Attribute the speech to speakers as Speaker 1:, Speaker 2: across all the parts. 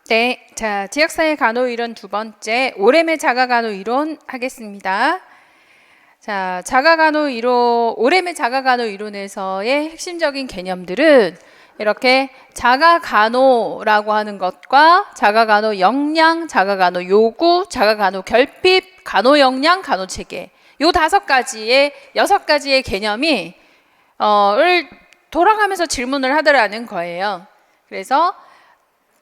Speaker 1: 네, 자, 지역사회 간호 이론 두 번째, 오렘의 자가간호 이론 하겠습니다. 자, 오렘의 자가간호 이론에서의 핵심적인 개념들은 이렇게 자가간호라고 하는 것과 자가간호 역량, 자가간호 요구, 자가간호 결핍, 간호 역량, 간호 체계 요 여섯 가지의 개념이 을 돌아가면서 질문을 하더라는 거예요. 그래서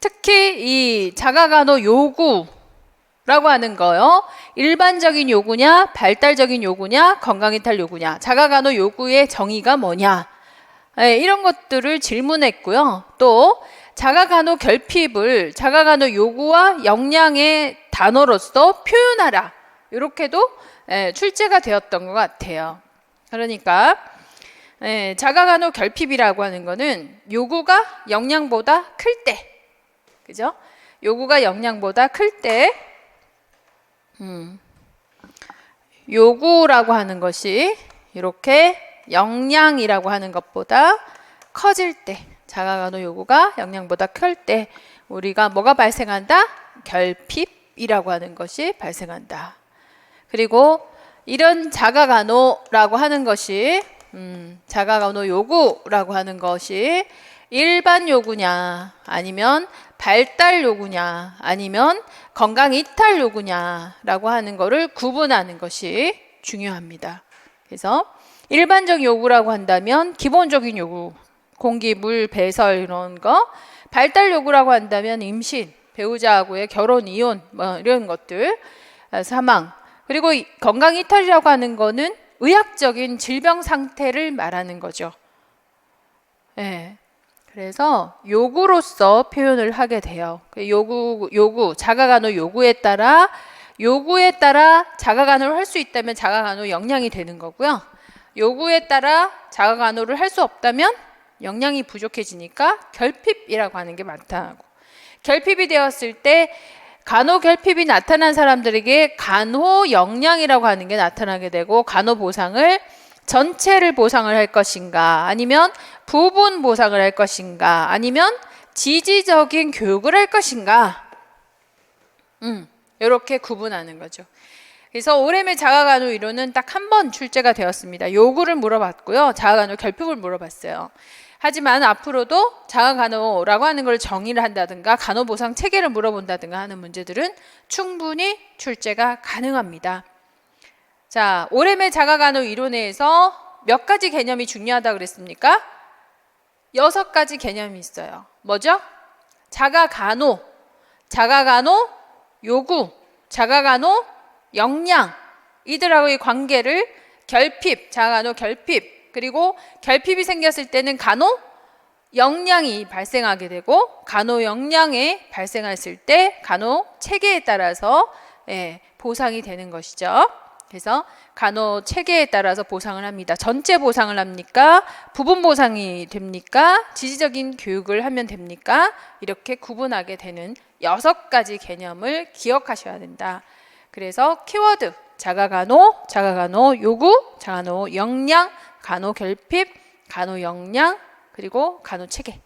Speaker 1: 특히 이 자가간호 요구라고 하는 거요. 일반적인 요구냐, 발달적인 요구냐, 건강이탈 요구냐, 자가간호 요구의 정의가 뭐냐, 이런 것들을 질문했고요. 또 자가간호 결핍을 자가간호 요구와 역량의 단어로서 표현하라, 이렇게도 출제가 되었던 것 같아요. 그러니까 자가간호 결핍이라고 하는 거는 요구가 역량보다 클 때, 그죠? 요구가 역량보다 클 때, 요구라고 하는 것이 이렇게 역량이라고 하는 것보다 커질 때, 자가간호 요구가 역량보다 클 때 우리가 뭐가 발생한다? 결핍이라고 하는 것이 발생한다. 그리고 이런 자가간호라고 하는 것이 자가간호 요구라고 하는 것이 일반 요구냐, 아니면 발달 요구냐, 아니면 건강 이탈 요구냐라고 하는 것을 구분하는 것이 중요합니다. 그래서 일반적 요구라고 한다면 기본적인 요구, 공기, 물, 배설 이런 거. 발달 요구라고 한다면 임신, 배우자하고의 결혼, 이혼 이런 것들, 사망. 그리고 건강 이탈이라고 하는 거는 의학적인 질병 상태를 말하는 거죠. 네. 그래서 요구로서 표현을 하게 돼요. 자가간호 요구에 따라 자가간호를 할 수 있다면 자가간호 역량이 되는 거고요. 요구에 따라 자가간호를 할 수 없다면 역량이 부족해지니까 결핍이라고 하는 게 나타나고, 결핍이 되었을 때 간호 결핍이 나타난 사람들에게 간호 역량이라고 하는 게 나타나게 되고, 간호 보상을 전체를 보상을 할 것인가, 아니면 부분 보상을 할 것인가, 아니면 지지적인 교육을 할 것인가, 이렇게 구분하는 거죠. 그래서 오렘의 자가간호 이론은 딱 한 번 출제가 되었습니다. 요구를 물어봤고요, 자가간호 결핍을 물어봤어요. 하지만 앞으로도 자가간호라고 하는 걸 정의를 한다든가 간호보상 체계를 물어본다든가 하는 문제들은 충분히 출제가 가능합니다. 자, 오렘의 자가간호 이론에서 몇 가지 개념이 중요하다고 그랬습니까? 6가지 개념이 있어요. 뭐죠? 자가간호, 자가간호 요구, 자가간호 역량, 이들하고의 관계를 결핍, 자가간호 결핍, 그리고 결핍이 생겼을 때는 간호 역량이 발생하게 되고, 간호 역량에 발생했을 때 간호 체계에 따라서 보상이 되는 것이죠. 그래서 간호 체계에 따라서 보상을 합니다. 전체 보상을 합니까? 부분 보상이 됩니까? 지지적인 교육을 하면 됩니까? 이렇게 구분하게 되는 6가지 개념을 기억하셔야 된다. 그래서 키워드 자가간호, 자가간호 요구, 자가간호 역량, 간호 결핍, 간호 역량, 그리고 간호 체계.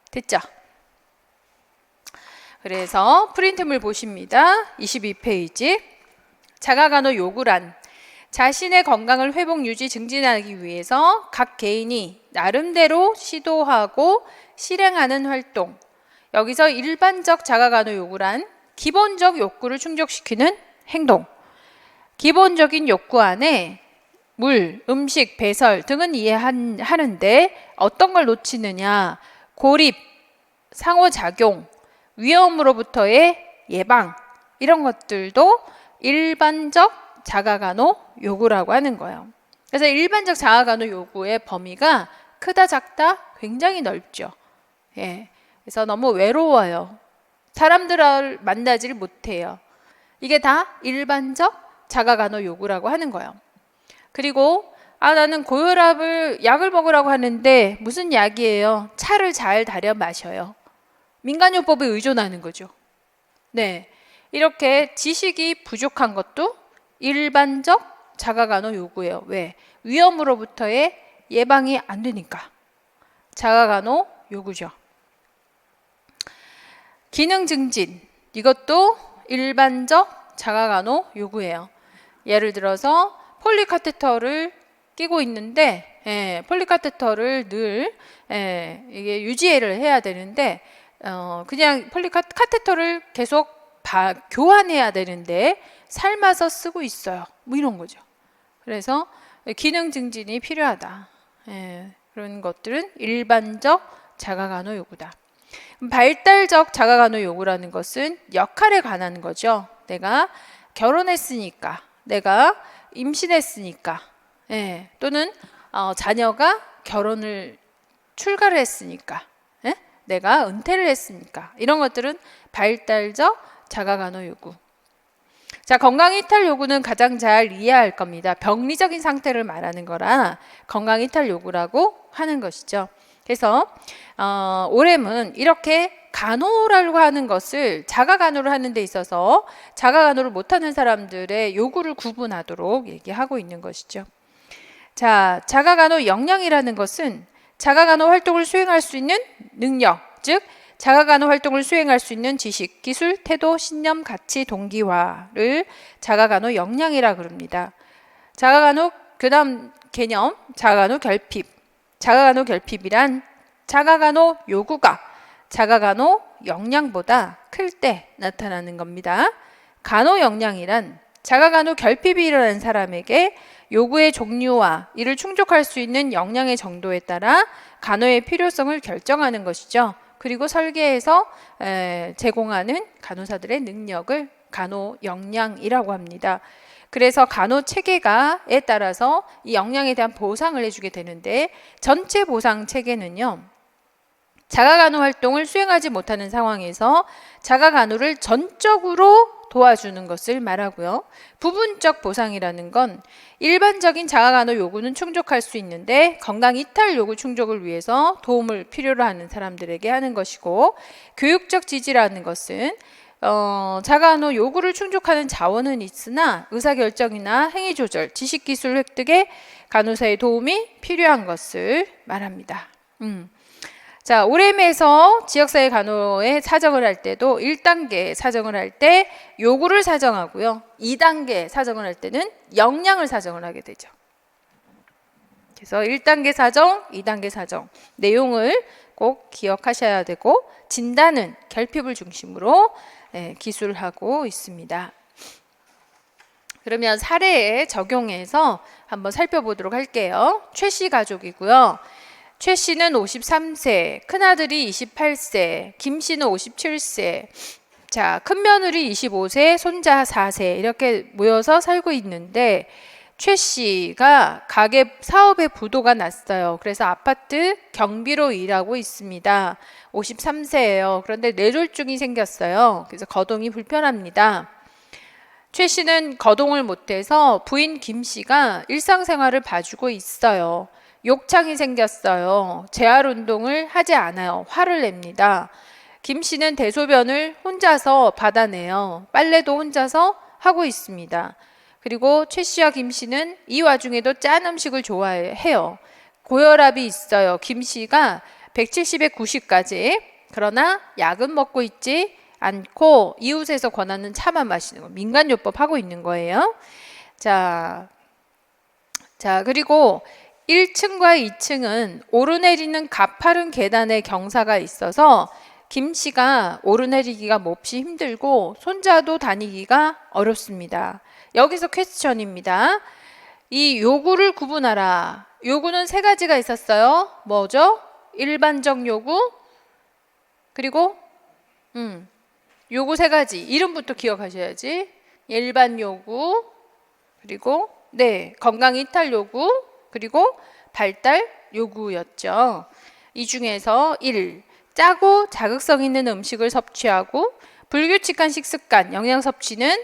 Speaker 1: 됐죠? 그래서 프린트물 보십니다. 22페이지. 자가간호 요구란 자신의 건강을 회복, 유지, 증진하기 위해서 각 개인이 나름대로 시도하고 실행하는 활동. 여기서 일반적 자가간호 요구란 기본적 욕구를 충족시키는 행동. 기본적인 욕구 안에 물, 음식, 배설 등은 이해하는데 어떤 걸 놓치느냐? 고립, 상호작용, 위험으로부터의 예방, 이런 것들도 일반적 자가간호 요구라고 하는 거예요. 그래서 일반적 자가간호 요구의 범위가 크다 작다 굉장히 넓죠. 그래서 너무 외로워요. 사람들을 만나지를 못해요. 이게 다 일반적 자가간호 요구라고 하는 거예요. 그리고 나는 고혈압을 약을 먹으라고 하는데 무슨 약이에요? 차를 잘 달여 마셔요. 민간요법에 의존하는 거죠. 네, 이렇게 지식이 부족한 것도 일반적 자가간호 요구예요. 왜? 위험으로부터의 예방이 안 되니까. 자가간호 요구죠. 기능 증진, 이것도 일반적 자가간호 요구예요. 예를 들어서 폴리카테터를 끼고 있는데 폴리카테터를 늘 이게 유지를 해야 되는데 그냥 폴리카테터를 계속 교환해야 되는데 삶아서 쓰고 있어요. 뭐 이런 거죠. 그래서 기능 증진이 필요하다. 그런 것들은 일반적 자가간호 요구다. 발달적 자가간호 요구라는 것은 역할에 관한 거죠. 내가 결혼했으니까, 내가 임신했으니까, 또는 자녀가 결혼을 출가를 했으니까, 내가 은퇴를 했으니까, 이런 것들은 발달적 자가간호 요구. 자, 건강이탈 요구는 가장 잘 이해할 겁니다. 병리적인 상태를 말하는 거라 건강이탈 요구라고 하는 것이죠. 그래서 오렘은 이렇게 간호라고 하는 것을 자가간호를 하는 데 있어서 자가간호를 못하는 사람들의 요구를 구분하도록 얘기하고 있는 것이죠. 자, 자가간호 역량이라는 것은 자가간호 활동을 수행할 수 있는 능력, 즉 자가간호 활동을 수행할 수 있는 지식, 기술, 태도, 신념, 가치, 동기화를 자가간호 역량이라 그럽니다. 자가간호 그다음 개념, 자가간호 결핍. 자가간호 결핍이란 자가간호 요구가 자가간호 역량보다 클 때 나타나는 겁니다. 간호 역량이란 자가간호 결핍이 일어난 사람에게 요구의 종류와 이를 충족할 수 있는 역량의 정도에 따라 간호의 필요성을 결정하는 것이죠. 그리고 설계해서 제공하는 간호사들의 능력을 간호 역량이라고 합니다. 그래서 간호 체계가에 따라서 이 역량에 대한 보상을 해주게 되는데 전체 보상 체계는요. 자가간호 활동을 수행하지 못하는 상황에서 자가간호를 전적으로 도와주는 것을 말하고요. 부분적 보상이라는 건 일반적인 자가간호 요구는 충족할 수 있는데 건강이탈 요구 충족을 위해서 도움을 필요로 하는 사람들에게 하는 것이고, 교육적 지지라는 것은 자가간호 요구를 충족하는 자원은 있으나 의사결정이나 행위조절, 지식기술 획득에 간호사의 도움이 필요한 것을 말합니다. 자, 오렘에서 지역사회 간호의 사정을 할 때도 1단계 사정을 할 때 요구를 사정하고요. 2단계 사정을 할 때는 역량을 사정을 하게 되죠. 그래서 1단계 사정, 2단계 사정 내용을 꼭 기억하셔야 되고, 진단은 결핍을 중심으로 기술하고 있습니다. 그러면 사례에 적용해서 한번 살펴보도록 할게요. 최 씨 가족이고요. 최 씨는 53세, 큰아들이 28세, 김 씨는 57세, 자, 큰며느리 25세, 손자 4세 이렇게 모여서 살고 있는데 최 씨가 가게 사업에 부도가 났어요. 그래서 아파트 경비로 일하고 있습니다. 53세예요. 그런데 뇌졸중이 생겼어요. 그래서 거동이 불편합니다. 최 씨는 거동을 못해서 부인 김 씨가 일상생활을 봐주고 있어요. 욕창이 생겼어요. 재활 운동을 하지 않아요. 화를 냅니다. 김 씨는 대소변을 혼자서 받아내요. 빨래도 혼자서 하고 있습니다. 그리고 최 씨와 김 씨는 이 와중에도 짠 음식을 좋아해요. 고혈압이 있어요. 김 씨가 170에 90까지. 그러나 약은 먹고 있지 않고 이웃에서 권하는 차만 마시는 거. 민간요법 하고 있는 거예요. 자, 그리고 1층과 2층은 오르내리는 가파른 계단의 경사가 있어서 김 씨가 오르내리기가 몹시 힘들고 손자도 다니기가 어렵습니다. 여기서 퀘스천입니다. 이 요구를 구분하라. 요구는 세 가지가 있었어요. 뭐죠? 일반적 요구, 그리고 요구 세 가지. 이름부터 기억하셔야지. 일반 요구, 그리고 건강 이탈 요구, 그리고 발달 요구였죠. 이 중에서 1. 짜고 자극성 있는 음식을 섭취하고 불규칙한 식습관, 영양 섭취는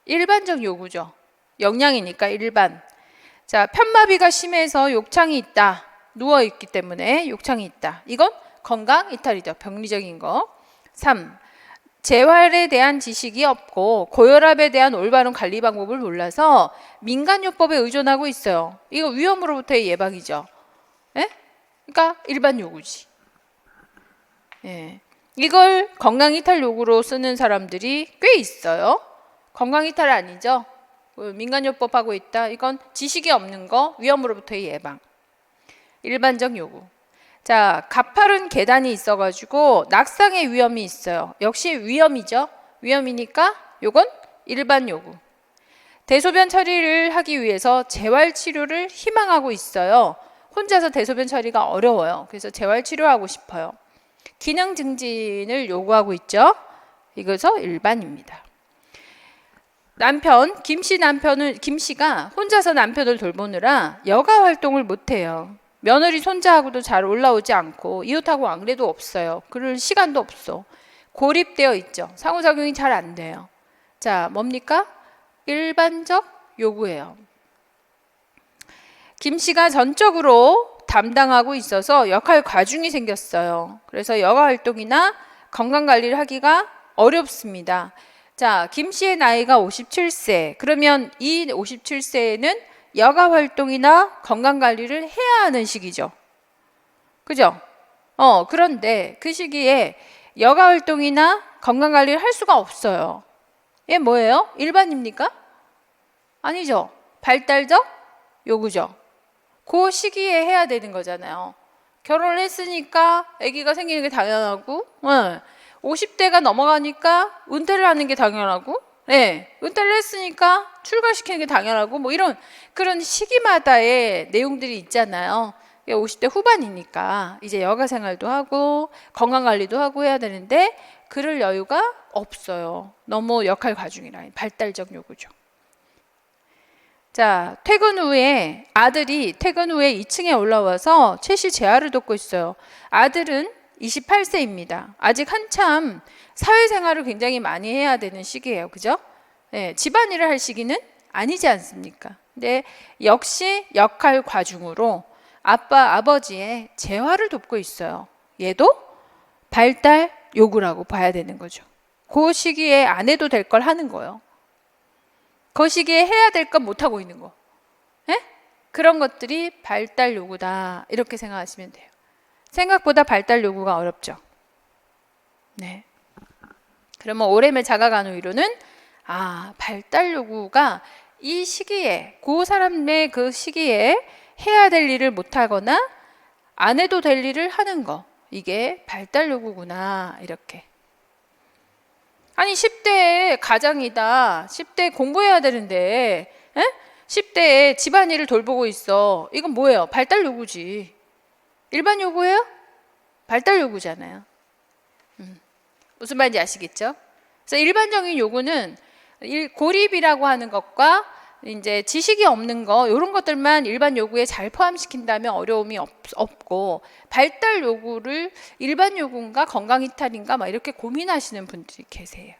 Speaker 1: 일반적 요구죠. 영양이니까 일반. 자, 편마비가 심해서 욕창이 있다. 누워있기 때문에 욕창이 있다. 이건 건강 이탈이죠. 병리적인 거. 3. 재활에 대한 지식이 없고 고혈압에 대한 올바른 관리 방법을 몰라서 민간요법에 의존하고 있어요. 이거 위험으로부터의 예방이죠. 그러니까 일반 요구지. 이걸 건강이탈 요구로 쓰는 사람들이 꽤 있어요. 건강이탈 아니죠. 민간요법 하고 있다. 이건 지식이 없는 거, 위험으로부터의 예방. 일반적 요구. 자, 가파른 계단이 있어가지고 낙상의 위험이 있어요. 역시 위험이죠. 위험이니까 요건 일반 요구. 대소변 처리를 하기 위해서 재활치료를 희망하고 있어요. 혼자서 대소변 처리가 어려워요. 그래서 재활치료하고 싶어요. 기능 증진을 요구하고 있죠. 이것서 일반입니다. 남편, 김씨가 혼자서 남편을 돌보느라 여가 활동을 못해요. 며느리 손자하고도 잘 올라오지 않고 이웃하고 왕래도 없어요. 그럴 시간도 없어. 고립되어 있죠. 상호작용이 잘 안 돼요. 자, 뭡니까? 일반적 요구예요. 김씨가 전적으로 담당하고 있어서 역할 과중이 생겼어요. 그래서 여가 활동이나 건강관리를 하기가 어렵습니다. 자, 김씨의 나이가 57세. 그러면 이 57세에는 여가 활동이나 건강관리를 해야 하는 시기죠. 그죠? 그런데 그 시기에 여가 활동이나 건강관리를 할 수가 없어요. 얘 뭐예요? 일반입니까? 아니죠. 발달적 요구죠. 그 시기에 해야 되는 거잖아요. 결혼을 했으니까 아기가 생기는 게 당연하고, 50대가 넘어가니까 은퇴를 하는 게 당연하고, 은퇴를 했으니까 출가시키는 게 당연하고, 뭐 이런 그런 시기마다의 내용들이 있잖아요. 50대 후반이니까 이제 여가 생활도 하고 건강관리도 하고 해야 되는데 그럴 여유가 없어요. 너무 역할 과중이라 발달적 요구죠. 자, 아들이 퇴근 후에 2층에 올라와서 최씨 재활을 돕고 있어요. 아들은 28세입니다. 아직 한참 사회생활을 굉장히 많이 해야 되는 시기예요. 그죠? 집안일을 할 시기는 아니지 않습니까? 근데 역시 역할 과중으로 아버지의 재활을 돕고 있어요. 얘도 발달 요구라고 봐야 되는 거죠. 그 시기에 안 해도 될 걸 하는 거예요. 그 시기에 해야 될 건 못하고 있는 거. 그런 것들이 발달 요구다. 이렇게 생각하시면 돼요. 생각보다 발달 요구가 어렵죠. 네. 그러면 오래매 자가간호의료는 발달 요구가 이 시기에, 그 사람의 그 시기에 해야 될 일을 못하거나 안 해도 될 일을 하는 거. 이게 발달 요구구나. 이렇게. 아니 10대에 가장이다. 10대에 공부해야 되는데 10대에 집안일을 돌보고 있어. 이건 뭐예요? 발달 요구지. 일반 요구예요? 발달 요구잖아요. 무슨 말인지 아시겠죠? 그래서 일반적인 요구는 고립이라고 하는 것과 이제 지식이 없는 거 이런 것들만 일반 요구에 잘 포함시킨다면 어려움이 없고 발달 요구를 일반 요구인가 건강 이탈인가 막 이렇게 고민하시는 분들이 계세요.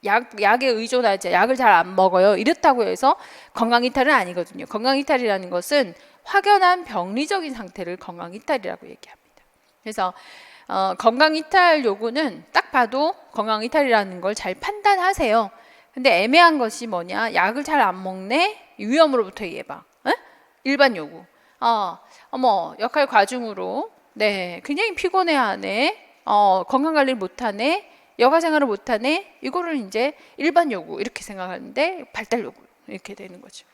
Speaker 1: 약에 의존하지 약을 잘 안 먹어요. 이렇다고 해서 건강 이탈은 아니거든요. 건강 이탈이라는 것은 확연한 병리적인 상태를 건강 이탈이라고 얘기합니다. 그래서 건강 이탈 요구는 딱 봐도 건강 이탈이라는 걸 잘 판단하세요. 근데 애매한 것이 뭐냐? 약을 잘 안 먹네? 위험으로부터의 예방. 일반 요구. 역할 과중으로 굉장히 피곤해하네. 건강관리를 못하네. 여가생활을 못하네. 이거를 이제 일반 요구 이렇게 생각하는데 발달 요구 이렇게 되는 거죠.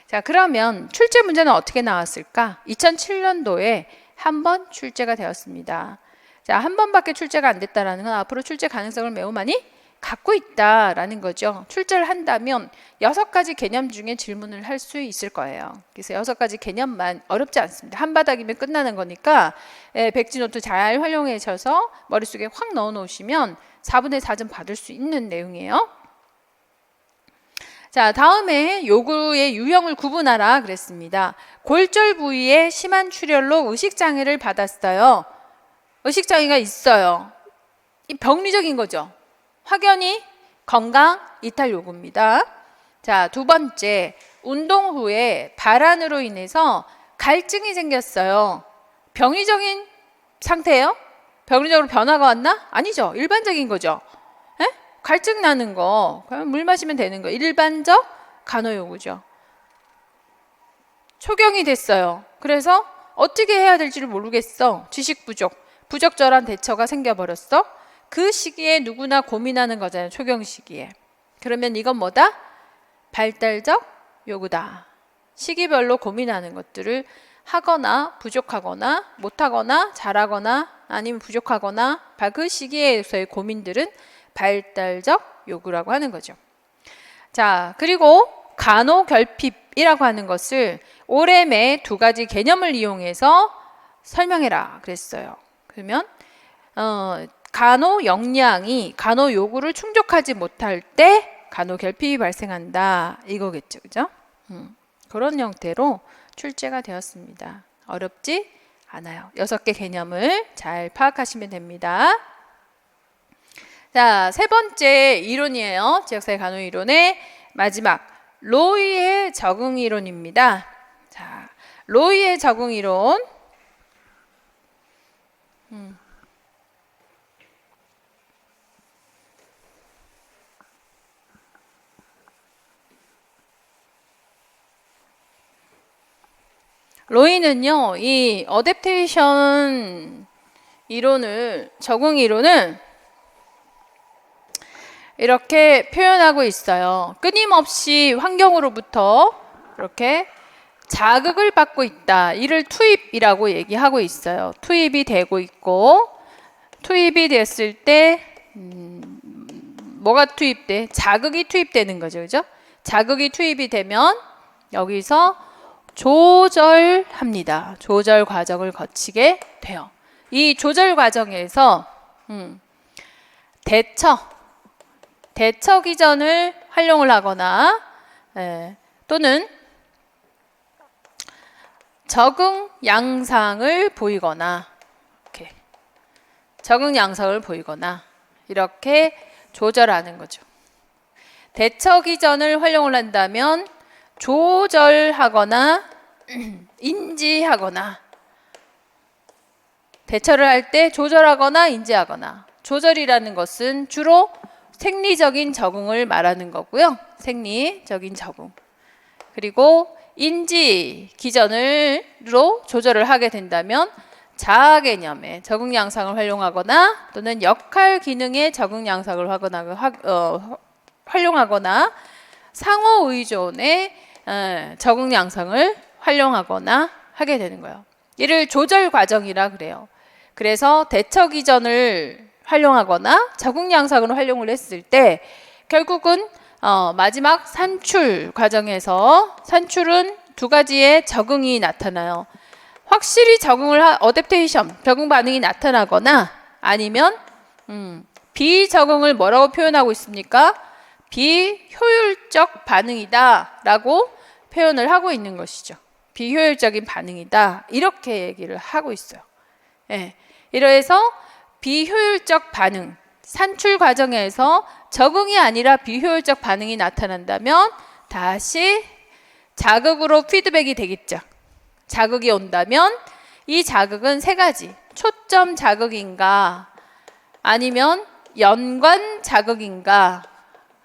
Speaker 1: 자, 그러면 출제 문제는 어떻게 나왔을까? 2007년도에 한 번 출제가 되었습니다. 자, 한 번밖에 출제가 안 됐다라는 건 앞으로 출제 가능성을 매우 많이 갖고 있다라는 거죠. 출제를 한다면 6가지 개념 중에 질문을 할 수 있을 거예요. 그래서 6가지 개념만 어렵지 않습니다. 한 바닥이면 끝나는 거니까 백지노트 잘 활용하셔서 머릿속에 확 넣어 놓으시면 4분의 4점 받을 수 있는 내용이에요. 자, 다음에 요구의 유형을 구분하라 그랬습니다. 골절 부위에 심한 출혈로 의식장애를 받았어요. 의식장애가 있어요. 이 병리적인 거죠. 확연히 건강 이탈 요구입니다. 자, 두 번째, 운동 후에 발안으로 인해서 갈증이 생겼어요. 병리적인 상태예요? 병리적으로 변화가 왔나? 아니죠. 일반적인 거죠. 갈증 나는 거, 그럼 물 마시면 되는 거. 일반적 간호 요구죠. 초경이 됐어요. 그래서 어떻게 해야 될지를 모르겠어. 지식 부족. 부적절한 대처가 생겨버렸어. 그 시기에 누구나 고민하는 거잖아요. 초경 시기에. 그러면 이건 뭐다? 발달적 요구다. 시기별로 고민하는 것들을 하거나 부족하거나 못하거나 잘하거나 아니면 부족하거나 그 시기에서의 고민들은 발달적 요구라고 하는 거죠. 자, 그리고 간호결핍이라고 하는 것을 오렘의 두 가지 개념을 이용해서 설명해라 그랬어요. 그러면 간호 역량이 간호 요구를 충족하지 못할 때 간호결핍이 발생한다 이거겠죠, 그죠? 그런 형태로 출제가 되었습니다. 어렵지 않아요. 6개 개념을 잘 파악하시면 됩니다. 자, 세 번째 이론이에요. 지역사회 간호 이론의 마지막 로이의 적응 이론입니다. 자, 로이의 적응 이론. 로이는요, 이 어댑테이션 이론을, 적응 이론을 이렇게 표현하고 있어요. 끊임없이 환경으로부터 이렇게 자극을 받고 있다. 이를 투입이라고 얘기하고 있어요. 투입이 되고 있고, 투입이 됐을 때 뭐가 투입돼? 자극이 투입되는 거죠. 그죠? 자극이 투입이 되면 여기서 조절합니다. 조절 과정을 거치게 돼요. 이 조절 과정에서 대처 기전을 활용을 하거나 또는 적응 양상을 보이거나 이렇게 적응 양상을 보이거나 이렇게 조절하는 거죠. 대처 기전을 활용을 한다면 조절하거나 인지하거나 대처를 할 때 조절하거나 인지하거나 조절이라는 것은 주로 생리적인 적응을 말하는 거고요. 생리적인 적응. 그리고 인지 기전으로 조절을 하게 된다면 자아 개념의 적응 양상을 활용하거나 또는 역할 기능의 적응 양상을 활용하거나 상호 의존의 적응 양상을 활용하거나 하게 되는 거예요. 이를 조절 과정이라 그래요. 그래서 대처 기전을 활용하거나 적응 양상으로 활용을 했을 때 결국은 마지막 산출 과정에서 산출은 두 가지의 적응이 나타나요. 확실히 어댑테이션, 적응 반응이 나타나거나 아니면 비적응을 뭐라고 표현하고 있습니까? 비효율적 반응이다 라고 표현을 하고 있는 것이죠. 비효율적인 반응이다 이렇게 얘기를 하고 있어요. 이래서 비효율적 반응, 산출 과정에서 적응이 아니라 비효율적 반응이 나타난다면 다시 자극으로 피드백이 되겠죠. 자극이 온다면 이 자극은 세 가지. 초점 자극인가 아니면 연관 자극인가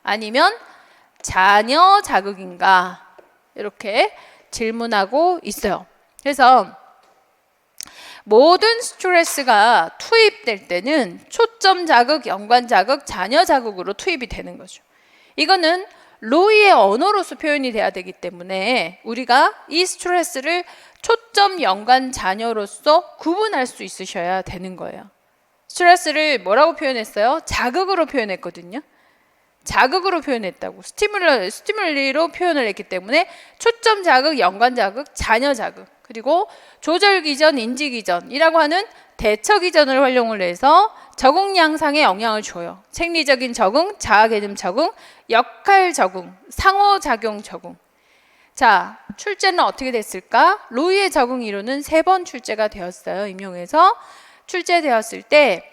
Speaker 1: 아니면 잔여 자극인가 이렇게 질문하고 있어요. 그래서 모든 스트레스가 투입될 때는 초점 자극, 연관 자극, 잔여 자극으로 투입이 되는 거죠. 이거는 로이의 언어로서 표현이 돼야 되기 때문에 우리가 이 스트레스를 초점, 연관, 잔여로서 구분할 수 있으셔야 되는 거예요. 스트레스를 뭐라고 표현했어요? 자극으로 표현했거든요. 자극으로 표현했다고. 스티뮬리로 표현을 했기 때문에 초점 자극, 연관 자극, 잔여 자극, 그리고 조절 기전, 인지 기전이라고 하는 대처 기전을 활용을 해서 적응 양상에 영향을 줘요. 생리적인 적응, 자아 개념 적응, 역할 적응, 상호작용 적응. 자, 출제는 어떻게 됐을까? 로이의 적응 이론은 3번 출제가 되었어요. 임용해서 출제되었을 때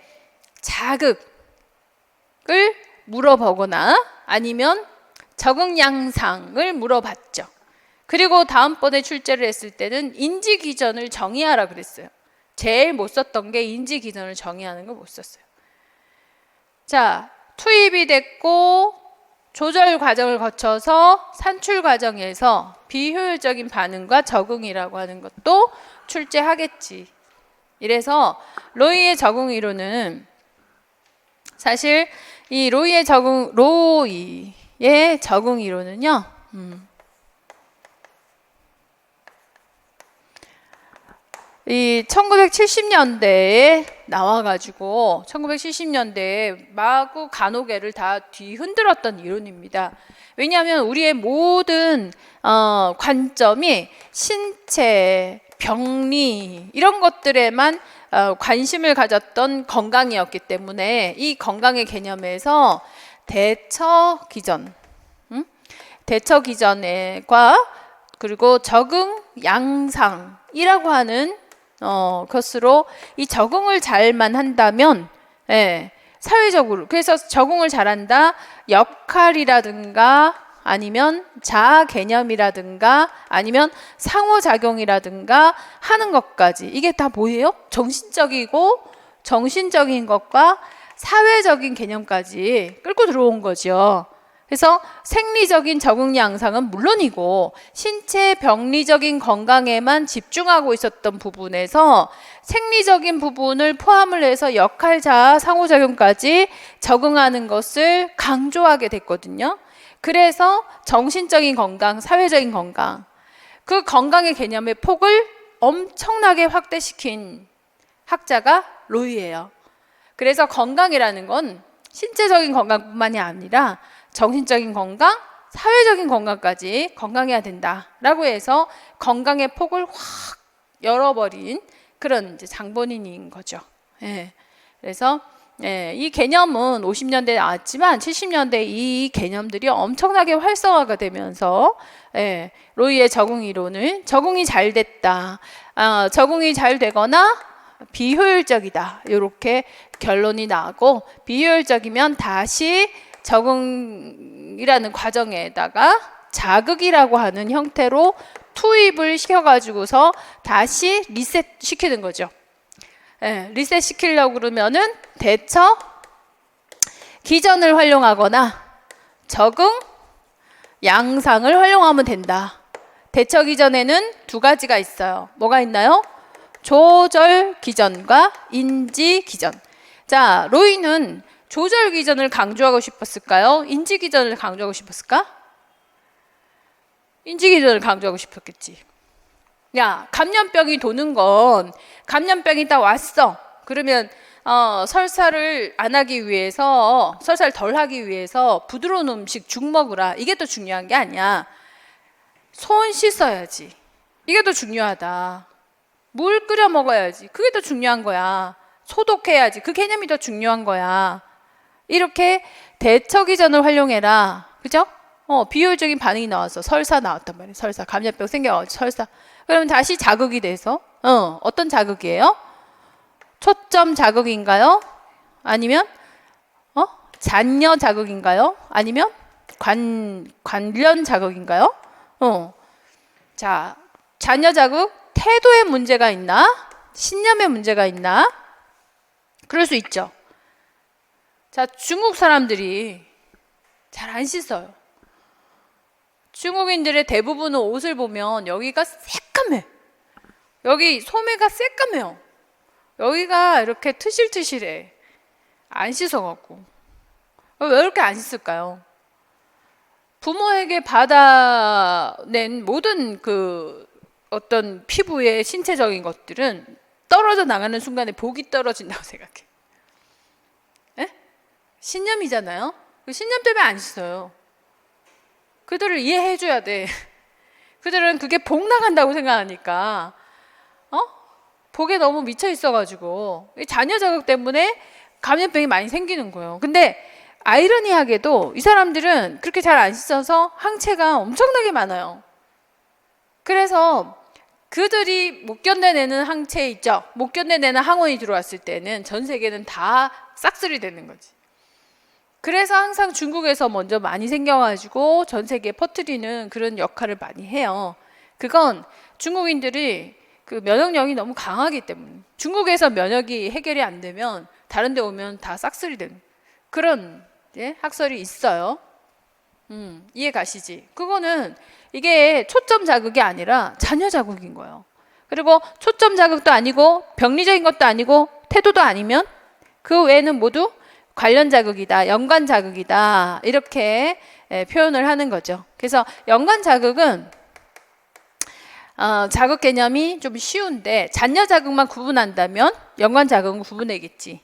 Speaker 1: 자극을 물어보거나 아니면 적응 양상을 물어봤죠. 그리고 다음번에 출제를 했을 때는 인지 기전을 정의하라 그랬어요. 제일 못 썼던 게 인지 기전을 정의하는 거 못 썼어요. 자, 투입이 됐고 조절 과정을 거쳐서 산출 과정에서 비효율적인 반응과 적응이라고 하는 것도 출제하겠지. 이래서 로이의 적응 이론은 사실 이 로이의 적응 이론은요. 이 1970년대에 나와가지고 1970년대에 마구 간호계를 다 뒤흔들었던 이론입니다. 왜냐하면 우리의 모든 관점이 신체, 병리 이런 것들에만 관심을 가졌던 건강이었기 때문에 이 건강의 개념에서 대처기전과 그리고 적응, 양상이라고 하는 것으로 이 적응을 잘만 한다면 사회적으로 그래서 적응을 잘한다 역할이라든가 아니면 자아 개념이라든가 아니면 상호작용이라든가 하는 것까지 이게 다 뭐예요? 정신적인 것과 사회적인 개념까지 끌고 들어온 거죠. 그래서 생리적인 적응 양상은 물론이고 신체 병리적인 건강에만 집중하고 있었던 부분에서 생리적인 부분을 포함을 해서 역할, 자아, 상호작용까지 적응하는 것을 강조하게 됐거든요. 그래서 정신적인 건강, 사회적인 건강, 그 건강의 개념의 폭을 엄청나게 확대시킨 학자가 로이예요. 그래서 건강이라는 건 신체적인 건강뿐만이 아니라 정신적인 건강, 사회적인 건강까지 건강해야 된다라고 해서 건강의 폭을 확 열어버린 그런 이제 장본인인 거죠. 그래서 이 개념은 50년대에 나왔지만 70년대 이 개념들이 엄청나게 활성화가 되면서 로이의 적응 이론을 적응이 잘 됐다, 적응이 잘 되거나 비효율적이다 이렇게 결론이 나고 비효율적이면 다시 적응이라는 과정에다가 자극이라고 하는 형태로 투입을 시켜가지고서 다시 리셋 시키는 거죠. 리셋 시키려고 그러면은 대처 기전을 활용하거나 적응 양상을 활용하면 된다. 대처 기전에는 두 가지가 있어요. 뭐가 있나요? 조절 기전과 인지 기전. 자, 로이는 조절 기전을 강조하고 싶었을까요? 인지 기전을 강조하고 싶었을까? 인지 기전을 강조하고 싶었겠지. 야, 감염병이 도는 건 감염병이 딱 왔어. 그러면 설사를 안 하기 위해서 설사를 덜 하기 위해서 부드러운 음식 죽 먹으라. 이게 더 중요한 게 아니야. 손 씻어야지. 이게 더 중요하다. 물 끓여 먹어야지. 그게 더 중요한 거야. 소독해야지. 그 개념이 더 중요한 거야. 이렇게 대처 기전을 활용해라. 그죠? 비효율적인 반응이 나와서 설사 나왔단 말이에요. 설사. 감염병 생겨가지고 설사. 그럼 다시 자극이 돼서 어떤 자극이에요? 초점 자극인가요? 아니면 잔여 자극인가요? 아니면 관련 자극인가요? 자, 잔여 자극 태도에 문제가 있나? 신념에 문제가 있나? 그럴 수 있죠. 자, 중국 사람들이 잘 안 씻어요. 중국인들의 대부분의 옷을 보면 여기가 새까매. 여기 소매가 새까매요. 여기가 이렇게 트실트실해. 안 씻어갖고. 왜 이렇게 안 씻을까요? 부모에게 받아낸 모든 그 어떤 피부의 신체적인 것들은 떨어져 나가는 순간에 복이 떨어진다고 생각해. 신념이잖아요. 그 신념 때문에 안 씻어요. 그들을 이해해줘야 돼. 그들은 그게 복 나간다고 생각하니까 복에 너무 미쳐 있어가지고 잔여 자극 때문에 감염병이 많이 생기는 거예요. 근데 아이러니하게도 이 사람들은 그렇게 잘 안 씻어서 항체가 엄청나게 많아요. 그래서 그들이 못 견뎌내는 항체 있죠. 못 견뎌내는 항원이 들어왔을 때는 전 세계는 다 싹쓸이 되는 거지. 그래서 항상 중국에서 먼저 많이 생겨가지고 전 세계에 퍼뜨리는 그런 역할을 많이 해요. 그건 중국인들이 그 면역력이 너무 강하기 때문에 중국에서 면역이 해결이 안 되면 다른 데 오면 다 싹쓸이 되는 그런 학설이 있어요. 이해 가시지? 그거는 이게 초점 자극이 아니라 잔여 자극인 거예요. 그리고 초점 자극도 아니고 병리적인 것도 아니고 태도도 아니면 그 외에는 모두 관련 자극이다, 연관 자극이다 이렇게 표현을 하는 거죠. 그래서 연관 자극은 자극 개념이 좀 쉬운데 잔여 자극만 구분한다면 연관 자극은 구분되겠지.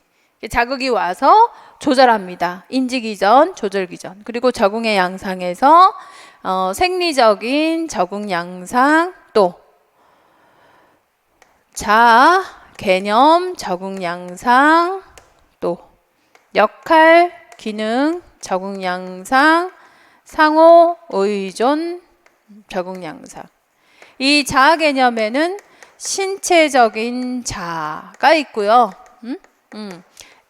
Speaker 1: 자극이 와서 조절합니다. 인지기전, 조절기전. 그리고 적응의 양상에서 생리적인 적응 양상, 또 자아, 개념, 적응 양상, 또 역할, 기능, 적응 양상, 상호, 의존, 적응 양상. 이 자아 개념에는 신체적인 자아가 있고요.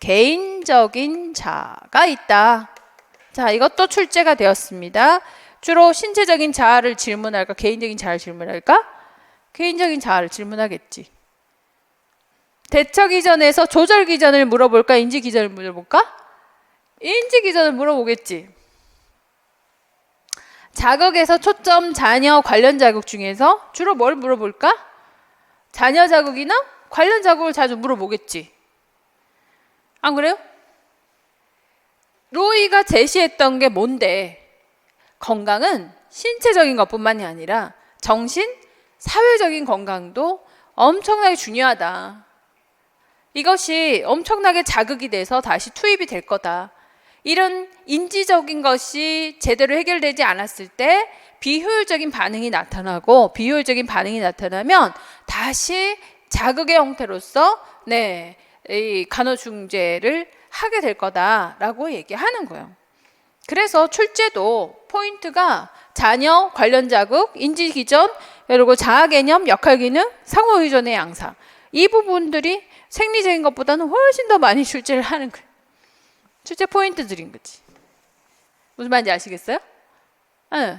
Speaker 1: 개인적인 자아가 있다. 자, 이것도 출제가 되었습니다. 주로 신체적인 자아를 질문할까? 개인적인 자아를 질문할까? 개인적인 자아를 질문하겠지. 대처 기전에서 조절 기전을 물어볼까? 인지 기전을 물어볼까? 인지 기전을 물어보겠지. 자극에서 초점, 잔여, 관련 자극 중에서 주로 뭘 물어볼까? 잔여 자극이나 관련 자극을 자주 물어보겠지. 안 그래요? 로이가 제시했던 게 뭔데? 건강은 신체적인 것뿐만이 아니라 정신, 사회적인 건강도 엄청나게 중요하다. 이것이 엄청나게 자극이 돼서 다시 투입이 될 거다. 이런 인지적인 것이 제대로 해결되지 않았을 때 비효율적인 반응이 나타나고, 비효율적인 반응이 나타나면 다시 자극의 형태로서 이 간호중재를 하게 될 거다라고 얘기하는 거예요. 그래서 출제도 포인트가 잔여, 관련 자극, 인지 기전, 그리고 자아 개념, 역할 기능, 상호 의존의 양상. 이 부분들이 생리적인 것보다는 훨씬 더 많이 출제를 하는 거예요. 출제 포인트들인 거지. 무슨 말인지 아시겠어요? 네.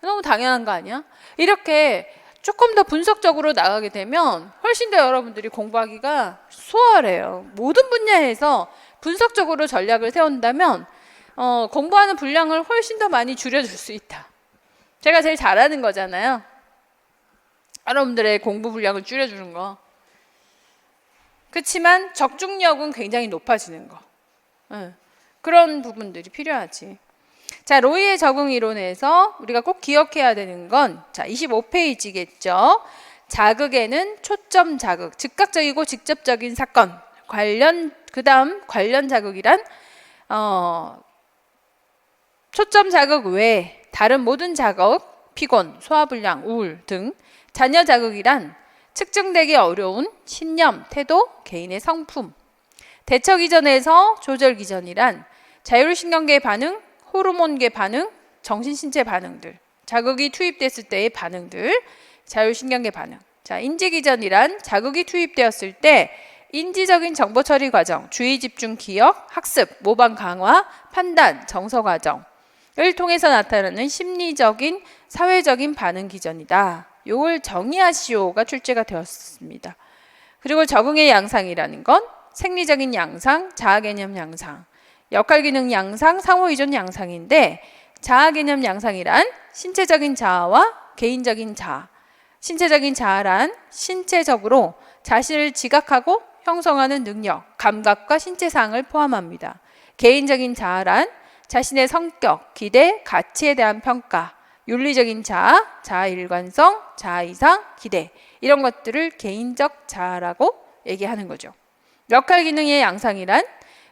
Speaker 1: 너무 당연한 거 아니야? 이렇게 조금 더 분석적으로 나가게 되면 훨씬 더 여러분들이 공부하기가 수월해요. 모든 분야에서 분석적으로 전략을 세운다면 공부하는 분량을 훨씬 더 많이 줄여줄 수 있다. 제가 제일 잘하는 거잖아요. 여러분들의 공부 분량을 줄여주는 거. 그렇지만 적중력은 굉장히 높아지는 거. 그런 부분들이 필요하지. 자, 로이의 적응 이론에서 우리가 꼭 기억해야 되는 건, 자, 25페이지겠죠. 자극에는 초점 자극, 즉각적이고 직접적인 사건, 그다음 관련 자극이란 초점 자극 외에 다른 모든 자극, 피곤, 소화불량, 우울 등 잔여 자극이란 측정되기 어려운 신념, 태도, 개인의 성품. 대처 기전에서 조절 기전이란 자율신경계 반응, 호르몬계 반응, 정신신체 반응들, 자극이 투입됐을 때의 반응들, 자율신경계 반응. 자, 인지 기전이란 자극이 투입되었을 때 인지적인 정보 처리 과정, 주의 집중 기억, 학습, 모방 강화, 판단, 정서 과정을 통해서 나타나는 심리적인, 사회적인 반응 기전이다. 요걸 정의하시오가 출제가 되었습니다. 그리고 적응의 양상이라는 건 생리적인 양상, 자아 개념 양상, 역할 기능 양상, 상호 의존 양상인데, 자아 개념 양상이란 신체적인 자아와 개인적인 자아. 신체적인 자아란 신체적으로 자신을 지각하고 형성하는 능력, 감각과 신체상을 포함합니다. 개인적인 자아란 자신의 성격, 기대, 가치에 대한 평가, 윤리적인 자아, 자아 일관성, 자아 이상, 기대, 이런 것들을 개인적 자아라고 얘기하는 거죠. 역할 기능의 양상이란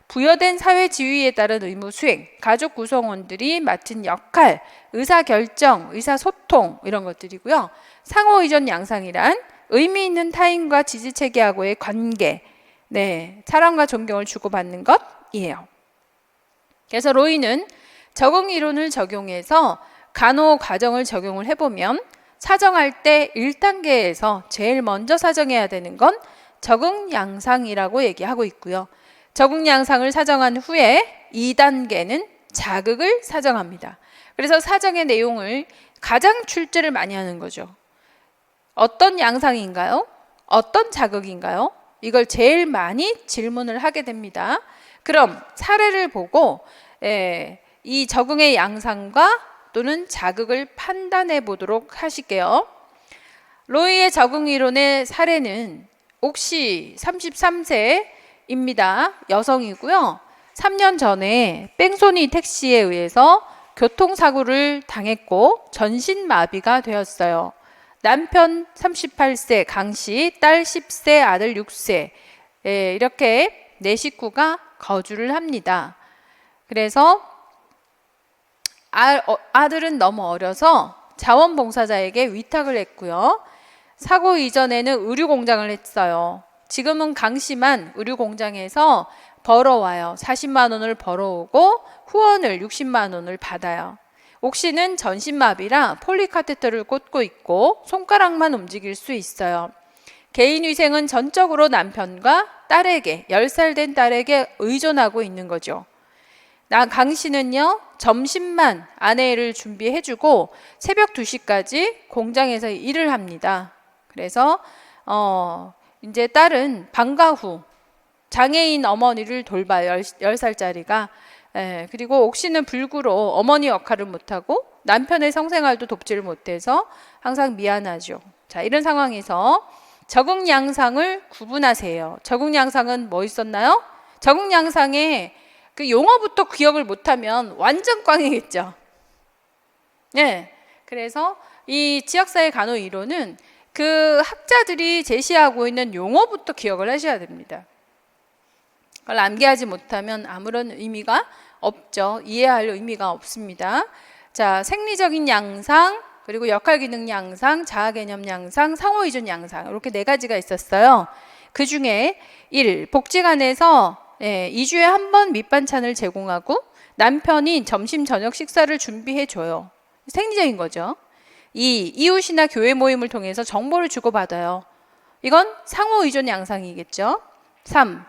Speaker 1: 부여된 사회 지위에 따른 의무 수행, 가족 구성원들이 맡은 역할, 의사결정, 의사소통 이런 것들이고요. 상호 의존 양상이란 의미 있는 타인과 지지체계하고의 관계, 사랑과 존경을 주고받는 것이에요. 그래서 로이는 적응 이론을 적용해서 간호 과정을 적용을 해보면 사정할 때 1단계에서 제일 먼저 사정해야 되는 건 적응 양상이라고 얘기하고 있고요. 적응 양상을 사정한 후에 2단계는 자극을 사정합니다. 그래서 사정의 내용을 가장 출제를 많이 하는 거죠. 어떤 양상인가요? 어떤 자극인가요? 이걸 제일 많이 질문을 하게 됩니다. 그럼 사례를 보고 이 적응의 양상과 또는 자극을 판단해 보도록 하실게요. 로이의 적응 이론의 사례는 옥시 33세입니다. 여성이고요. 3년 전에 뺑소니 택시에 의해서 교통사고를 당했고 전신마비가 되었어요. 남편 38세 강씨, 딸 10세, 아들 6세 이렇게 네 식구가 거주를 합니다. 그래서 아들은 너무 어려서 자원봉사자에게 위탁을 했고요. 사고 이전에는 의류공장을 했어요. 지금은 강씨만 의류공장에서 벌어와요. 40만 원을 벌어오고 후원을 60만 원을 받아요. 옥씨는 전신마비라 폴리카테터를 꽂고 있고 손가락만 움직일 수 있어요. 개인위생은 전적으로 남편과 딸에게, 10살 된 딸에게 의존하고 있는 거죠. 강씨는요, 점심만 아내를 준비해주고 새벽 2시까지 공장에서 일을 합니다. 그래서 이제 딸은 방과 후 장애인 어머니를 돌봐요. 10살짜리가. 그리고 옥씨는 불구로 어머니 역할을 못하고 남편의 성생활도 돕지를 못해서 항상 미안하죠. 자, 이런 상황에서 적응 양상을 구분하세요. 적응 양상은 뭐 있었나요? 적응 양상에 그 용어부터 기억을 못하면 완전 꽝이겠죠. 네. 그래서 이 지역사회 간호 이론은 그 학자들이 제시하고 있는 용어부터 기억을 하셔야 됩니다. 그걸 암기하지 못하면 아무런 의미가 없죠. 이해할 의미가 없습니다. 자, 생리적인 양상, 그리고 역할기능 양상, 자아개념 양상, 상호의존 양상 이렇게 네 가지가 있었어요. 그 중에 1. 복지관에서 2주에 한 번 밑반찬을 제공하고 남편이 점심 저녁 식사를 준비해줘요. 생리적인 거죠. 2. 이웃이나 교회 모임을 통해서 정보를 주고받아요. 이건 상호의존 양상이겠죠. 3.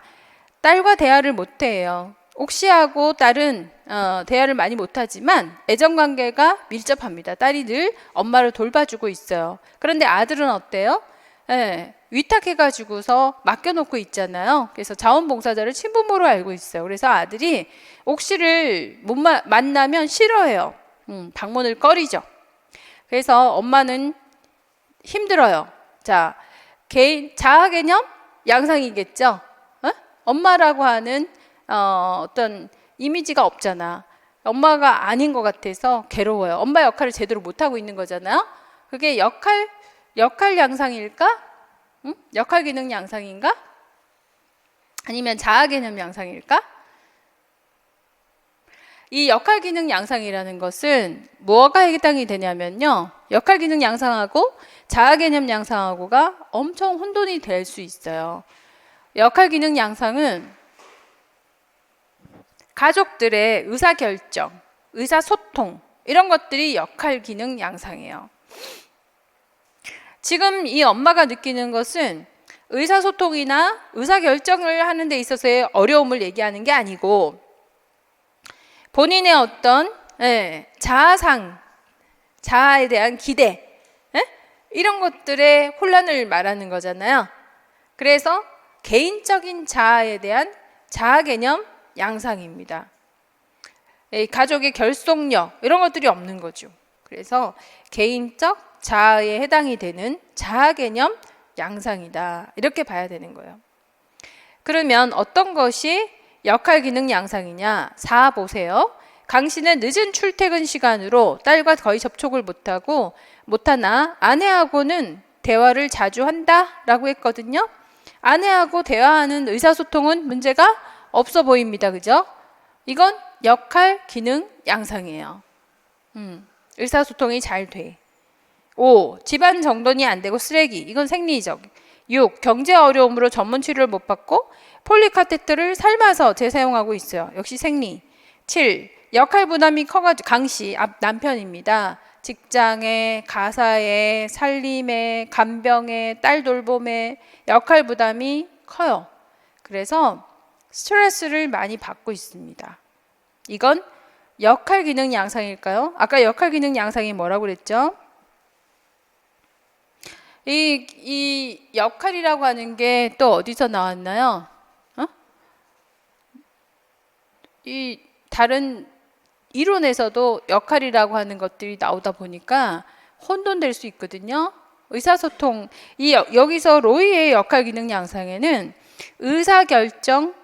Speaker 1: 딸과 대화를 못해요. 옥시하고 딸은 대화를 많이 못하지만 애정관계가 밀접합니다. 딸이 늘 엄마를 돌봐주고 있어요. 그런데 아들은 어때요? 위탁해가지고서 맡겨놓고 있잖아요. 그래서 자원봉사자를 친부모로 알고 있어요. 그래서 아들이 옥시를 못 만나면 싫어해요. 방문을 꺼리죠. 그래서 엄마는 힘들어요. 자, 자아개념 양상이겠죠. 엄마라고 하는 어떤 이미지가 없잖아. 엄마가 아닌 것 같아서 괴로워요. 엄마 역할을 제대로 못하고 있는 거잖아요. 그게 역할 양상일까? 역할 기능 양상인가? 아니면 자아 개념 양상일까? 이 역할 기능 양상이라는 것은 뭐가 해당이 되냐면요. 역할 기능 양상하고 자아 개념 양상하고가 엄청 혼돈이 될 수 있어요. 역할 기능 양상은 가족들의 의사결정, 의사소통 이런 것들이 역할 기능 양상이에요. 지금 이 엄마가 느끼는 것은 의사소통이나 의사결정을 하는 데 있어서의 어려움을 얘기하는 게 아니고 본인의 어떤 자아상, 자아에 대한 기대 이런 것들의 혼란을 말하는 거잖아요. 그래서 개인적인 자아에 대한 자아 개념 양상입니다. 가족의 결속력 이런 것들이 없는 거죠. 그래서 개인적 자아에 해당이 되는 자아 개념 양상이다. 이렇게 봐야 되는 거예요. 그러면 어떤 것이 역할 기능 양상이냐? 4 보세요. 강 씨는 늦은 출퇴근 시간으로 딸과 거의 접촉을 못하나 아내하고는 대화를 자주 한다라고 했거든요. 아내하고 대화하는 의사소통은 문제가 없어 보입니다. 그죠? 이건 역할 기능 양상이에요. 의사소통이 잘 돼. 5. 집안 정돈이 안 되고 쓰레기. 이건 생리적. 6. 경제 어려움으로 전문 치료를 못 받고 폴리카테트를 삶아서 재사용하고 있어요. 역시 생리. 7. 역할 부담이 커가지고 강씨 남편입니다. 직장에, 가사에, 살림에, 간병에, 딸 돌봄에 역할 부담이 커요. 그래서 스트레스를 많이 받고 있습니다. 이건 역할 기능 양상일까요? 아까 역할 기능 양상이 뭐라고 그랬죠? 이 역할이라고 하는 게 또 어디서 나왔나요? 이 다른 이론에서도 역할이라고 하는 것들이 나오다 보니까 혼돈될 수 있거든요. 의사소통. 여기서 로이의 역할 기능 양상에는 의사결정,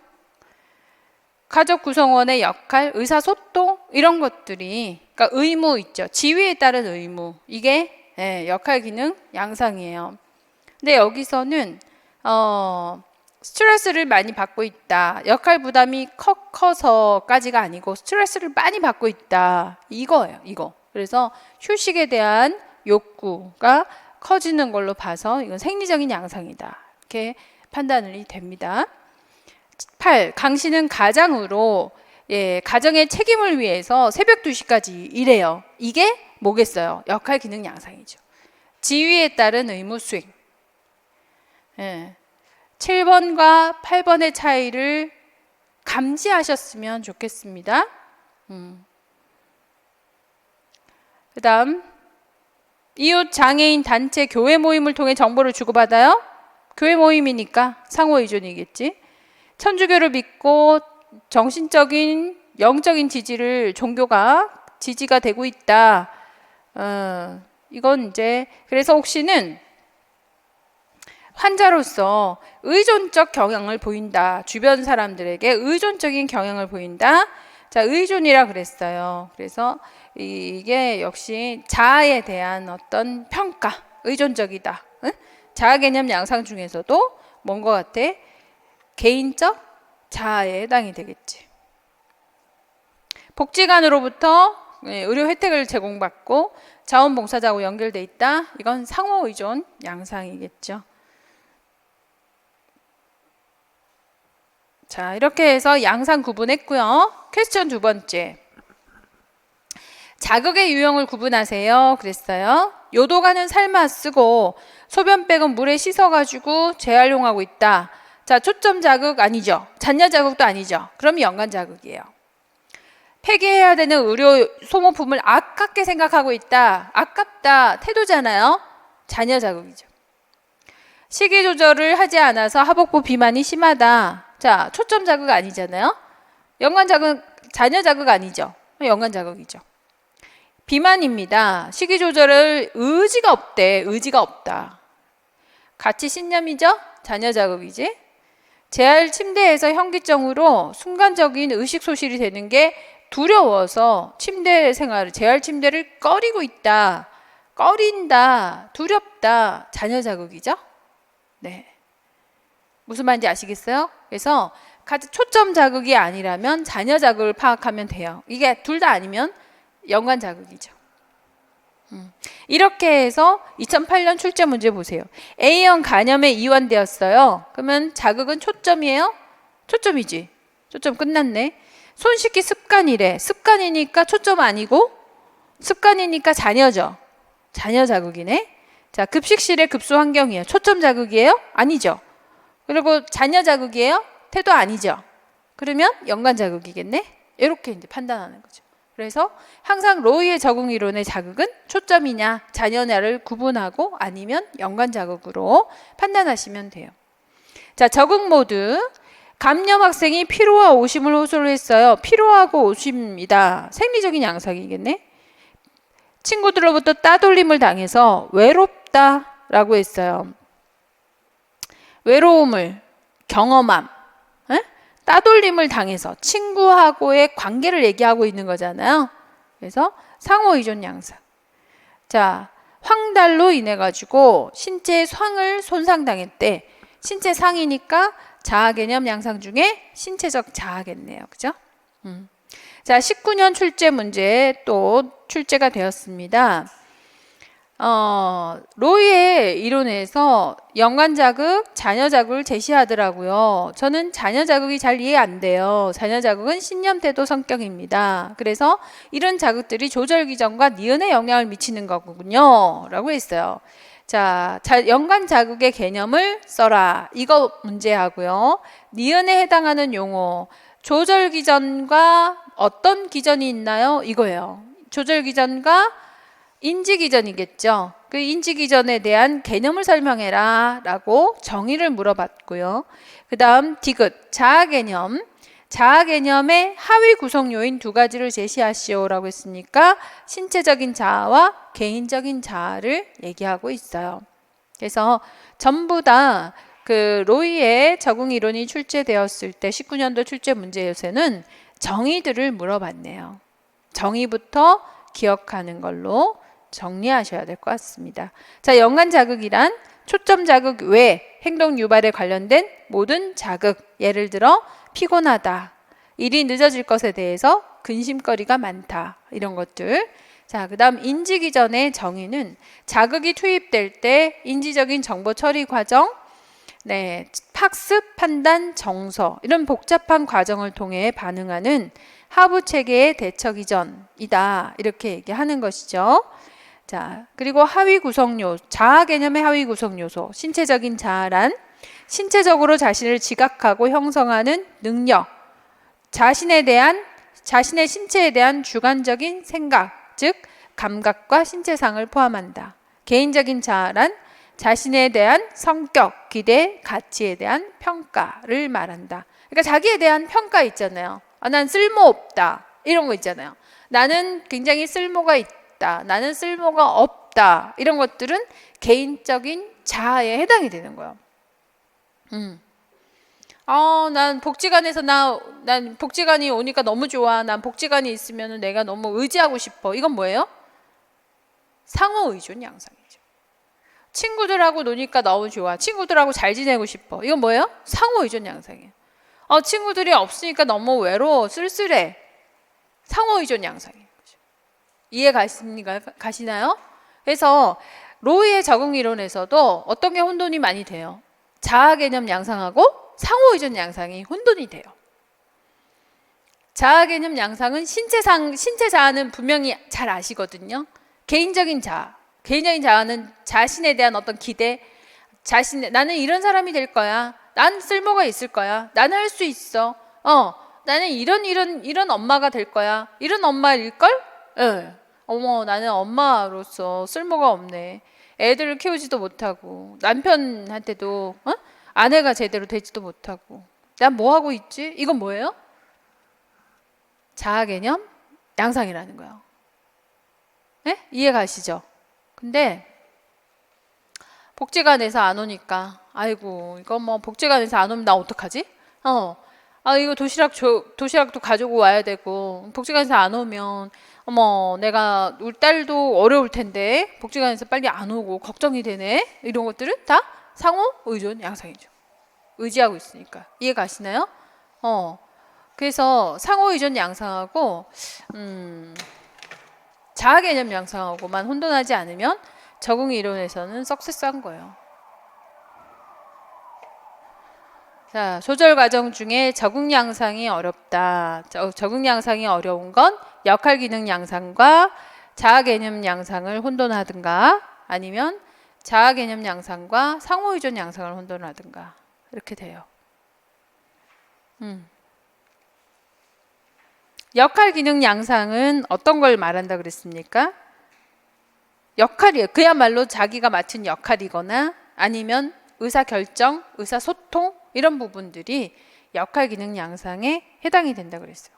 Speaker 1: 가족 구성원의 역할, 의사소통 이런 것들이, 그러니까 의무 있죠. 지위에 따른 의무. 이게 역할 기능 양상이에요. 근데 여기서는 스트레스를 많이 받고 있다. 역할 부담이 커서까지가 아니고 스트레스를 많이 받고 있다. 이거예요. 이거. 그래서 휴식에 대한 욕구가 커지는 걸로 봐서 이건 생리적인 양상이다. 이렇게 판단이 됩니다. 8. 강 씨는 가장으로 가정의 책임을 위해서 새벽 2시까지 일해요. 이게 뭐겠어요? 역할 기능 양상이죠. 지위에 따른 의무 수행. 7번과 8번의 차이를 감지하셨으면 좋겠습니다. 그 다음 이웃 장애인 단체 교회 모임을 통해 정보를 주고받아요. 교회 모임이니까 상호 의존이겠지. 천주교를 믿고 정신적인 영적인 지지를 종교가 지지가 되고 있다. 이건 이제 그래서 혹시는 환자로서 의존적 경향을 보인다. 주변 사람들에게 의존적인 경향을 보인다. 자, 의존이라 그랬어요. 그래서 이게 역시 자아에 대한 어떤 평가, 의존적이다. 응? 자아 개념 양상 중에서도 뭔 것 같아? 개인적 자아에 해당이 되겠지. 복지관으로부터 의료 혜택을 제공받고 자원봉사자하고 연결돼 있다. 이건 상호 의존 양상이겠죠. 자, 이렇게 해서 양상 구분했고요. 퀘스천 두 번째. 자극의 유형을 구분하세요. 그랬어요. 요도가는 삶아 쓰고 소변백은 물에 씻어가지고 재활용하고 있다. 자, 초점 자극 아니죠. 잔여 자극도 아니죠. 그럼 연관 자극이에요. 폐기해야 되는 의료 소모품을 아깝게 생각하고 있다. 아깝다. 태도잖아요. 잔여 자극이죠. 식이 조절을 하지 않아서 하복부 비만이 심하다. 자, 초점 자극 아니잖아요. 연관 자극, 잔여 자극 아니죠. 연관 자극이죠. 비만입니다. 식이 조절을 의지가 없대. 의지가 없다. 가치 신념이죠. 잔여 자극이지. 재활 침대에서 현기증으로 순간적인 의식 소실이 되는 게 두려워서 침대 생활을, 재활 침대를 꺼리고 있다. 꺼린다. 두렵다. 잔여 자극이죠. 네. 무슨 말인지 아시겠어요? 그래서 초점 자극이 아니라면 잔여 자극을 파악하면 돼요. 이게 둘 다 아니면 연관 자극이죠. 이렇게 해서 2008년 출제 문제 보세요. A형 간염에 이완되었어요. 그러면 자극은 초점이에요? 초점이지. 초점 끝났네. 손 씻기 습관이래. 습관이니까 초점 아니고 습관이니까 잔여죠. 잔여 자극이네. 자, 급식실의 급수 환경이에요. 초점 자극이에요? 아니죠. 그리고 잔여 자극이에요? 태도 아니죠. 그러면 연관 자극이겠네. 이렇게 이제 판단하는 거죠. 그래서 항상 로이의 적응 이론의 자극은 초점이냐 잔여냐를 구분하고 아니면 연관 자극으로 판단하시면 돼요. 자, 적응 모드. 감염 학생이 피로와 오심을 호소를 했어요. 피로하고 오심이다. 생리적인 양상이겠네. 친구들로부터 따돌림을 당해서 외롭다라고 했어요. 외로움을 경험함. 따돌림을 당해서 친구하고의 관계를 얘기하고 있는 거잖아요. 그래서 상호의존 양상. 자, 황달로 인해 가지고 신체의 상을 손상당했대. 신체 상이니까 자아 개념 양상 중에 신체적 자아겠네요. 그죠? 자, 19년 출제 문제 또 출제가 되었습니다. 로이의 이론에서 연관 자극, 잔여 자극을 제시하더라고요. 저는 잔여 자극이 잘 이해 안 돼요. 잔여 자극은 신념, 태도, 성격입니다. 그래서 이런 자극들이 조절 기전과 니은에 영향을 미치는 거군요. 라고 했어요. 자, 연관 자극의 개념을 써라. 이거 문제하고요. 니은에 해당하는 용어, 조절 기전과 어떤 기전이 있나요? 이거예요. 조절 기전과 인지 기전이겠죠. 그 인지 기전에 대한 개념을 설명해라 라고 정의를 물어봤고요. 그 다음 디귿, 자아 개념. 자아 개념의 하위 구성 요인 두 가지를 제시하시오 라고 했으니까 신체적인 자아와 개인적인 자아를 얘기하고 있어요. 그래서 전부 다 그 로이의 적응 이론이 출제되었을 때 19년도 출제 문제에서는 정의들을 물어봤네요. 정의부터 기억하는 걸로 정리하셔야 될 것 같습니다. 자, 연관 자극이란 초점 자극 외 행동 유발에 관련된 모든 자극, 예를 들어 피곤하다, 일이 늦어질 것에 대해서 근심거리가 많다, 이런 것들. 자, 그 다음 인지 기전의 정의는 자극이 투입될 때 인지적인 정보 처리 과정, 학습, 판단, 정서, 이런 복잡한 과정을 통해 반응하는 하부 체계의 대처 기전이다, 이렇게 얘기하는 것이죠. 자, 그리고 하위 구성 요소, 자아 개념의 하위 구성 요소, 신체적인 자아란 신체적으로 자신을 지각하고 형성하는 능력, 자신의 신체에 대한 주관적인 생각, 즉 감각과 신체상을 포함한다. 개인적인 자아란 자신에 대한 성격, 기대, 가치에 대한 평가를 말한다. 그러니까 자기에 대한 평가 있잖아요. 난 쓸모없다, 이런 거 있잖아요. 나는 굉장히 쓸모가 있다, 나는 쓸모가 없다, 이런 것들은 개인적인 자아에 해당이 되는 거예요. 난 복지관에서 난 복지관이 오니까 너무 좋아. 난 복지관이 있으면 내가 너무 의지하고 싶어. 이건 뭐예요? 상호 의존 양상이죠. 친구들하고 노니까 너무 좋아. 친구들하고 잘 지내고 싶어. 이건 뭐예요? 상호 의존 양상이에요. 친구들이 없으니까 너무 외로워, 쓸쓸해. 상호 의존 양상이에요. 이해 가시나요? 그래서 로이의 적응 이론에서도 어떤 게 혼돈이 많이 돼요? 자아 개념 양상하고 상호 의존 양상이 혼돈이 돼요. 자아 개념 양상은 신체 자아는 분명히 잘 아시거든요. 개인적인 자아는 자신에 대한 어떤 기대, 나는 이런 사람이 될 거야. 난 쓸모가 있을 거야. 나는 할 수 있어. 나는 이런 엄마가 될 거야. 이런 엄마일걸? 예. 어머, 나는 엄마로서 쓸모가 없네. 애들을 키우지도 못하고, 남편한테도, 아내가 제대로 되지도 못하고. 난 뭐 하고 있지? 이건 뭐예요? 자아 개념 양상이라는 거예요. 네? 이해 가시죠? 근데 복지관에서 안 오니까, 아이고, 이거 뭐 복지관에서 안 오면 나 어떡하지? 이거 도시락도 가지고 와야 되고, 복지관에서 안 오면, 내가 우리 딸도 어려울 텐데, 복지관에서 빨리 안 오고 걱정이 되네? 이런 것들은 다 상호 의존 양상이죠. 의지하고 있으니까. 이해 가시나요? 그래서 상호 의존 양상하고, 자아 개념 양상하고만 혼돈하지 않으면 적응 이론에서는 석세스한 거예요. 자, 조절 과정 중에 적응 양상이 어렵다. 적응 양상이 어려운 건 역할 기능 양상과 자아 개념 양상을 혼돈하든가, 아니면 자아 개념 양상과 상호 의존 양상을 혼돈하든가, 이렇게 돼요. 역할 기능 양상은 어떤 걸 말한다 그랬습니까? 역할이에요. 그야말로 자기가 맡은 역할이거나 아니면 의사결정, 의사소통, 이런 부분들이 역할 기능 양상에 해당이 된다 그랬어요.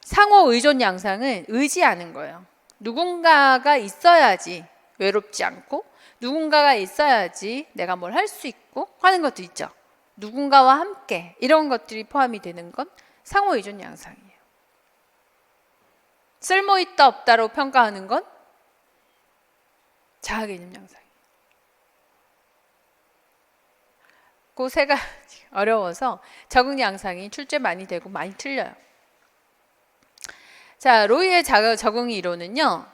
Speaker 1: 상호 의존 양상은 의지하는 거예요. 누군가가 있어야지 외롭지 않고, 누군가가 있어야지 내가 뭘 할 수 있고 하는 것도 있죠. 누군가와 함께, 이런 것들이 포함이 되는 건 상호 의존 양상이에요. 쓸모있다 없다로 평가하는 건 자아 개념 양상이에요. 그 세 가지 어려워서 적응 양상이 출제 많이 되고 많이 틀려요. 자, 로이의 적응 이론은요,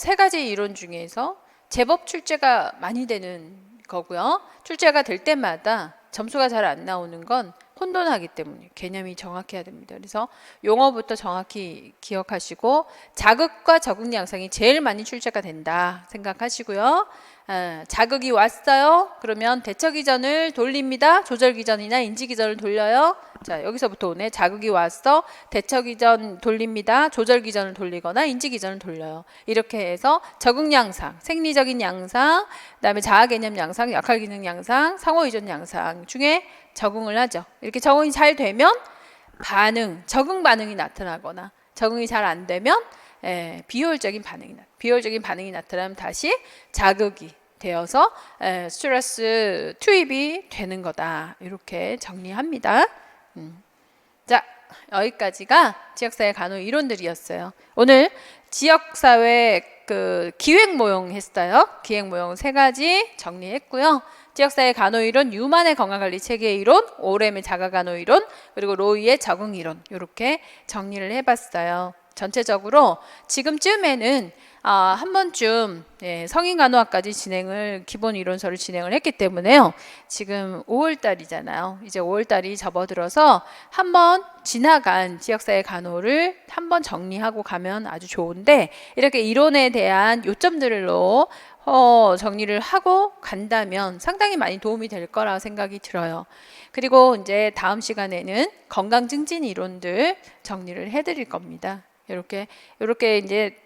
Speaker 1: 세 가지 이론 중에서 제법 출제가 많이 되는 거고요. 출제가 될 때마다 점수가 잘 안 나오는 건 혼돈하기 때문에 개념이 정확해야 됩니다. 그래서 용어부터 정확히 기억하시고, 자극과 적응 양상이 제일 많이 출제가 된다 생각하시고요. 자극이 왔어요. 그러면 대처 기전을 돌립니다. 조절 기전이나 인지 기전을 돌려요. 자, 여기서부터 오네. 자극이 왔어. 대처 기전 돌립니다. 조절 기전을 돌리거나 인지 기전을 돌려요. 이렇게 해서 적응 양상, 생리적인 양상, 그다음에 자아 개념 양상, 역할 기능 양상, 상호 의존 양상 중에 적응을 하죠. 이렇게 적응이 잘 되면 적응 반응이 나타나거나, 적응이 잘 안 되면 비효율적인 반응이 나타나면 다시 자극이 되어서 스트레스 투입이 되는 거다. 이렇게 정리합니다. 자, 여기까지가 지역사회 간호 이론들이었어요. 오늘 지역사회 기획 모형 했어요. 기획 모형 3가지 정리했고요. 지역사회 간호 이론, 유만의 건강관리 체계 이론, 오렘의 자가간호 이론, 그리고 로이의 적응 이론 이렇게 정리를 해봤어요. 전체적으로 지금쯤에는 한 번쯤 성인간호학까지 기본 이론서를 진행을 했기 때문에요. 지금 5월달이잖아요. 이제 5월달이 접어들어서 한번 지나간 지역사회 간호를 한번 정리하고 가면 아주 좋은데, 이렇게 이론에 대한 요점들로 정리를 하고 간다면 상당히 많이 도움이 될 거라 생각이 들어요. 그리고 이제 다음 시간에는 건강 증진 이론들 정리를 해드릴 겁니다. 이렇게 이제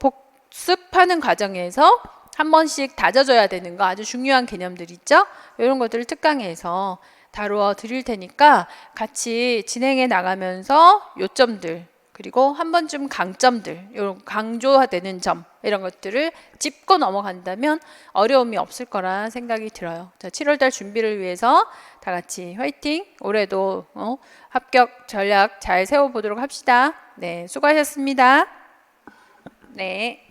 Speaker 1: 복습하는 과정에서 한 번씩 다져줘야 되는 거, 아주 중요한 개념들 있죠? 이런 것들을 특강에서 다루어 드릴 테니까 같이 진행해 나가면서 요점들, 그리고 한 번쯤 강점들, 이런 강조되는 점, 이런 것들을 짚고 넘어간다면 어려움이 없을 거라 생각이 들어요. 자, 7월달 준비를 위해서 다 같이 화이팅! 올해도 합격 전략 잘 세워보도록 합시다. 네, 수고하셨습니다. 네.